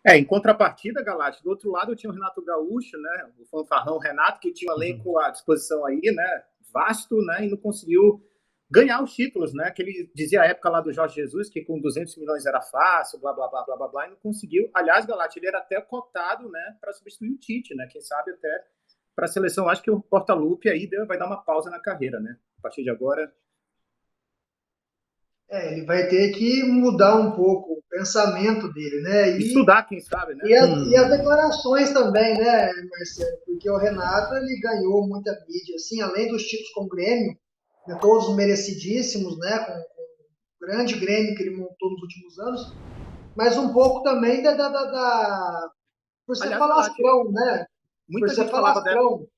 Em contrapartida, Galate, do outro lado eu tinha o Renato Gaúcho, né? O fanfarrão Renato, que tinha um elenco à disposição aí, né? Vasto, né? E não conseguiu ganhar os títulos, né? Que ele dizia a época lá do Jorge Jesus que com 200 milhões era fácil, blá, blá, blá, blá, blá, blá, e não conseguiu. Aliás, Galate, ele era até cotado, né? Para substituir o Tite, né? Quem sabe até para a seleção. Acho que o Portaluppi aí vai dar uma pausa na carreira, né? A partir de agora. Ele vai ter que mudar um pouco o pensamento dele, né? Estudar, quem sabe, né? E as declarações também, né, Marcelo? Porque o Renato ele ganhou muita mídia, assim, além dos títulos com o Grêmio, né, todos merecidíssimos, né, com o grande Grêmio que ele montou nos últimos anos, mas um pouco também por ser Aliás, Galate, falastrão, né? Por muita ser gente falava da, falastrão.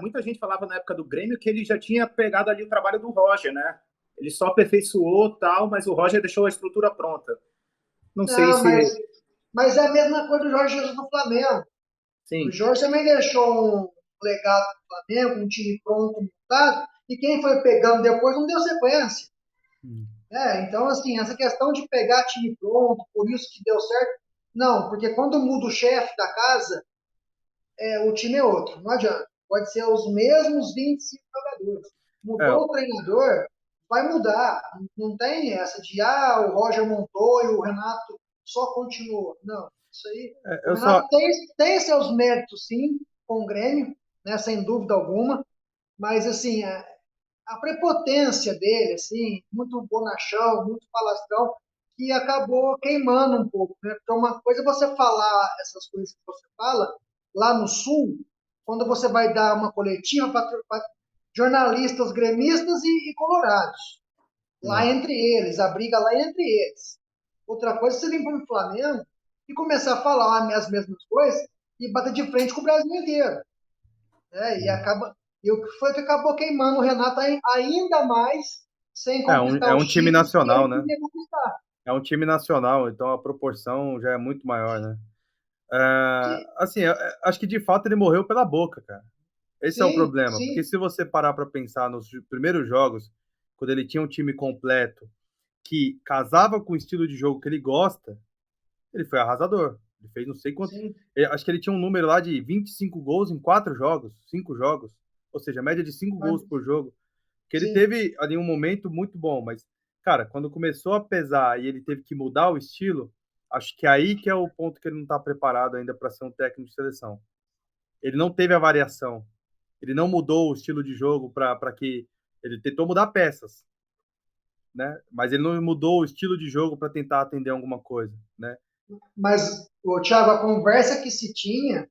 muita gente falava na época do Grêmio que ele já tinha pegado ali o trabalho do Roger, né? Ele só aperfeiçoou tal, mas o Roger deixou a estrutura pronta. Não sei Não, se. mas é a mesma coisa do Jorge Jesus no Flamengo. O Sim. Jorge também deixou um legado do Flamengo, um time pronto, montado, e quem foi pegando depois não deu sequência. Então, assim, essa questão de pegar time pronto, por isso que deu certo, não, porque quando muda o chefe da casa, o time é outro, não adianta. Pode ser os mesmos 25 jogadores. É, Mudou o treinador, vai mudar. Não tem essa de, o Roger montou e o Renato só continuou. Não, isso aí. O eu só. Renato tem seus méritos, sim, com o Grêmio, né, sem dúvida alguma, mas, assim, a prepotência dele, assim, muito bonachão, muito falastrão, que acabou queimando um pouco, né? Porque uma coisa é você falar essas coisas que você fala lá no Sul, quando você vai dar uma coletiva para jornalistas gremistas e colorados, lá Hum. entre eles, a briga lá entre eles. Outra coisa é você vir para o Flamengo e começar a falar as mesmas coisas e bater de frente com o Brasil inteiro. E acaba. E o que foi que acabou queimando o Renato ainda mais sem É conquistar um os time títulos que nacional, ele né? queria conquistar. É um time nacional, então a proporção já é muito maior, né? Que, Assim, acho que de fato ele morreu pela boca, cara. Esse é o sim, problema, porque sim, se você parar para pensar nos primeiros jogos, quando ele tinha um time completo que casava com o estilo de jogo que ele gosta, ele foi arrasador. Ele fez não sei quanto. sim, Acho que ele tinha um número lá de 25 gols em 4 jogos, 5 jogos. Ou seja, média de 5 gols por jogo. Que ele sim. teve ali um momento muito bom, mas, cara, quando começou a pesar e ele teve que mudar o estilo, acho que aí que é o ponto que ele não está preparado ainda para ser um técnico de seleção. Ele não teve a variação. Ele não mudou o estilo de jogo para que. Ele tentou mudar peças, né? Mas ele não mudou o estilo de jogo para tentar atender alguma coisa, né? Mas, o Thiago, a conversa que se tinha,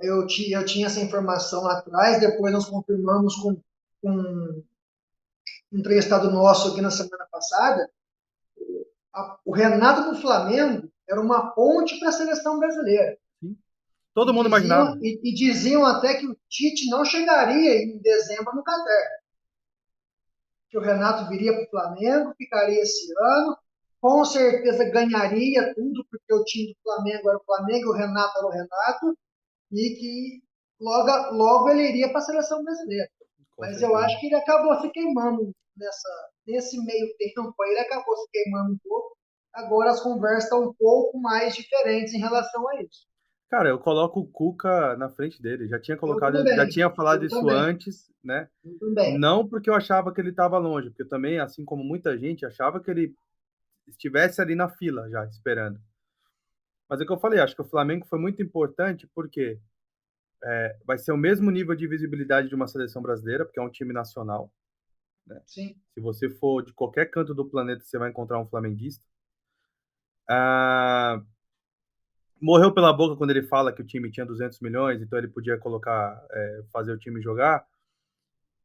eu tinha essa informação lá atrás, depois nós confirmamos com um entrevistado nosso aqui na semana passada. O Renato do Flamengo era uma ponte para a seleção brasileira. Sim. E Todo mundo imaginava. diziam até que o Tite não chegaria em dezembro no Catar, que o Renato viria para o Flamengo, ficaria esse ano, com certeza ganharia tudo, porque o time do Flamengo era o Flamengo, o Renato era o Renato, e que logo ele iria para a seleção brasileira. Com Mas eu certeza. acho que ele acabou se queimando nesse meio tempo aí, ele acabou se queimando um pouco. Agora as conversas estão um pouco mais diferentes em relação a isso. Cara, eu coloco o Cuca na frente dele. Já tinha Eu colocado, já também, tinha falado eu isso também, antes, né? eu também. Não porque eu achava que ele estava longe, porque eu também, assim como muita gente, achava que ele estivesse ali na fila já, esperando. Mas é o que eu falei, acho que o Flamengo foi muito importante porque vai ser o mesmo nível de visibilidade de uma seleção brasileira, porque é um time nacional, né? Sim, Se você for de qualquer canto do planeta, você vai encontrar um flamenguista. Ah, morreu pela boca quando ele fala que o time tinha 200 milhões, então ele podia colocar, fazer o time jogar.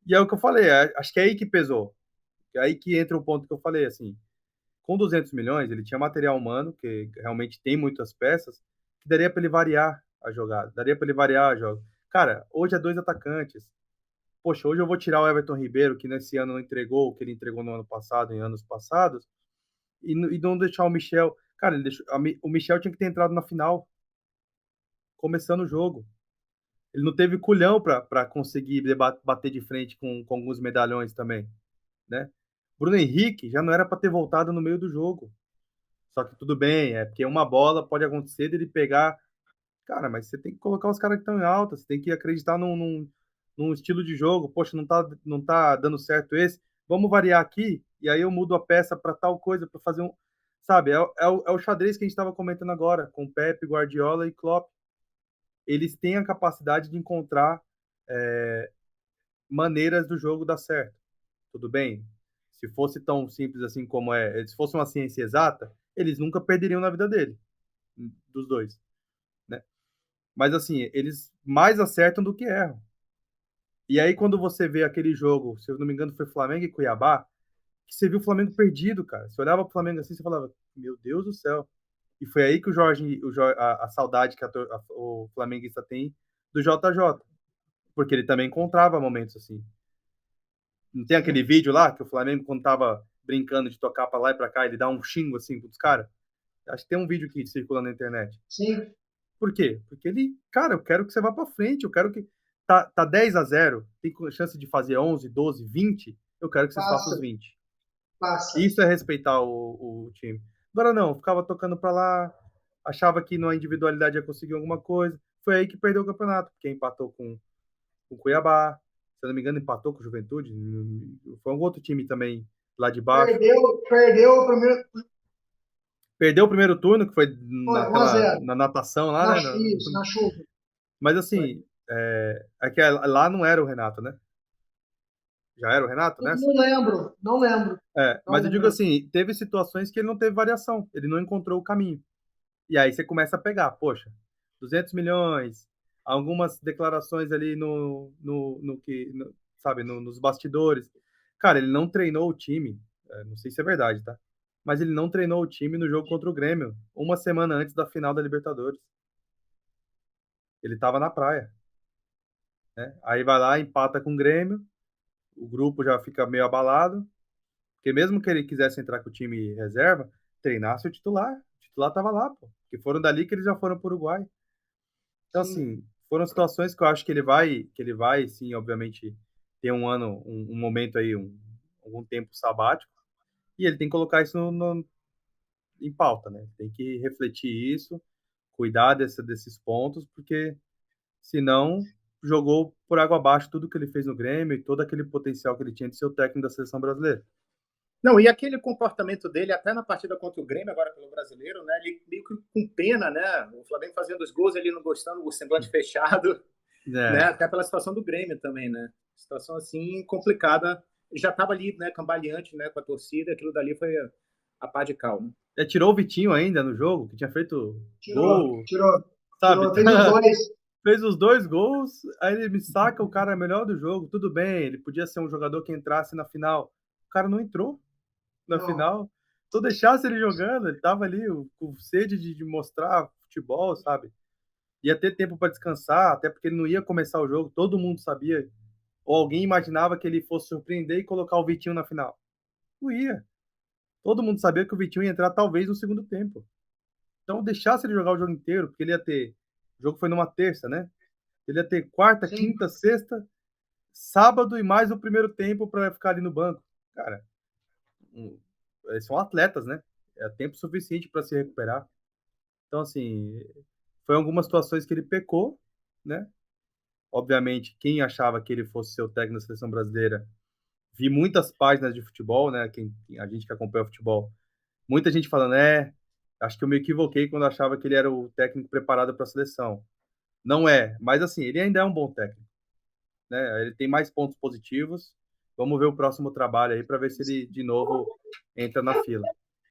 E é o que eu falei, acho que é aí que pesou. É aí que entra o ponto que eu falei, assim, com 200 milhões, ele tinha material humano, que realmente tem muitas peças, que daria para ele variar a jogada, daria para ele variar a jogo. Cara, hoje é dois atacantes. Poxa, hoje eu vou tirar o Everton Ribeiro, que nesse ano não entregou o que ele entregou no ano passado, em anos passados, e não deixar o Michel. Cara, o Michel tinha que ter entrado na final, começando o jogo. Ele não teve culhão para conseguir bater de frente com alguns medalhões também, né? Bruno Henrique já não era para ter voltado no meio do jogo. Só que tudo bem, é porque uma bola pode acontecer dele pegar. Cara, mas você tem que colocar os caras que estão em alta, você tem que acreditar num estilo de jogo. Poxa, não tá dando certo esse. Vamos variar aqui, e aí eu mudo a peça para tal coisa, para fazer um. Sabe, é o xadrez que a gente estava comentando agora, com Pepe, Guardiola e Klopp. Eles têm a capacidade de encontrar maneiras do jogo dar certo. Tudo bem? Se fosse tão simples assim como é, se fosse uma ciência exata, eles nunca perderiam na vida dele, dos dois, né? Mas assim, eles mais acertam do que erram. E aí, quando você vê aquele jogo, se eu não me engano, foi Flamengo e Cuiabá, que você viu o Flamengo perdido, cara. Você olhava pro Flamengo assim, você falava, meu Deus do céu. E foi aí que a saudade que o flamenguista tem do JJ. Porque ele também encontrava momentos assim. Não tem aquele Sim, vídeo lá que o Flamengo, quando tava brincando de tocar pra lá e pra cá, ele dá um xingo assim pros caras? Acho que tem um vídeo que circula na internet. sim, Por quê? Porque ele, cara, eu quero que você vá pra frente, eu quero que. Tá 10-0, tem chance de fazer 11, 12, 20, eu quero que vocês façam os passa, 20. passa. Isso é respeitar o time. Agora não, ficava tocando pra lá, achava que na individualidade ia conseguir alguma coisa. Foi aí que perdeu o campeonato, porque empatou com o Cuiabá, se eu não me engano, empatou com o Juventude. Foi um outro time também lá de baixo. Perdeu o primeiro. Perdeu o primeiro turno, que foi Foi 1 a naquela 0 na natação lá, né? Isso, na chuva. Mas Foi. assim, é que lá não era o Renato, né? Já era o Renato nessa? Não lembro, não lembro, não Mas eu digo lembro. assim, teve situações que ele não teve variação, ele não encontrou o caminho. E aí você começa a pegar, poxa, 200 milhões, algumas declarações ali sabe, nos bastidores. Cara, ele não treinou o time, não sei se é verdade, tá? Mas ele não treinou o time no jogo contra o Grêmio, uma semana antes da final da Libertadores. Ele tava na praia, né? Aí vai lá, empata com o Grêmio, o grupo já fica meio abalado, porque mesmo que ele quisesse entrar com o time reserva, treinasse o titular. O titular tava lá, pô. Porque foram dali que eles já foram para o Uruguai. Então, Sim, assim, foram situações que eu acho que ele vai, sim, obviamente, ter um ano, um momento aí, algum tempo sabático, e ele tem que colocar isso em pauta, né? Tem que refletir isso, cuidar desses pontos, porque senão jogou por água abaixo tudo que ele fez no Grêmio e todo aquele potencial que ele tinha de ser o técnico da seleção brasileira. Não, e aquele comportamento dele, até na partida contra o Grêmio, agora pelo brasileiro, né? Ele meio que com pena, né? O Flamengo fazendo os gols, ele não gostando, o semblante fechado, né? É, Até pela situação do Grêmio também, né? Situação assim complicada. Já estava ali, né? Cambaleante, né? Com a torcida, aquilo dali foi a pá de cal, né? tirou o Vitinho ainda no jogo, que tinha feito tirou, gol, tirou, sabe? tirou, fez os dois. Fez os dois gols, aí ele me saca o cara melhor do jogo. Tudo bem, ele podia ser um jogador que entrasse na final. O cara não entrou na Não, final. Tu deixasse ele jogando, ele tava ali com sede de mostrar futebol, sabe? Ia ter tempo para descansar, até porque ele não ia começar o jogo, todo mundo sabia. Ou alguém imaginava que ele fosse surpreender e colocar o Vitinho na final. Não ia. Todo mundo sabia que o Vitinho ia entrar talvez no segundo tempo. Então deixasse ele jogar o jogo inteiro, porque ele ia ter. O jogo foi numa terça, né? Ele ia ter quarta, sim, quinta, sexta, sábado e mais o primeiro tempo para ficar ali no banco. Cara, eles são atletas, né? É tempo suficiente para se recuperar. Então, assim, foi algumas situações que ele pecou, né? Obviamente, quem achava que ele fosse ser o técnico da seleção brasileira, vi muitas páginas de futebol, né? A gente que acompanha o futebol, muita gente falando, acho que eu me equivoquei quando achava que ele era o técnico preparado para a seleção. Não é, mas assim, ele ainda é um bom técnico, né? Ele tem mais pontos positivos. Vamos ver o próximo trabalho aí para ver se ele de novo entra na fila.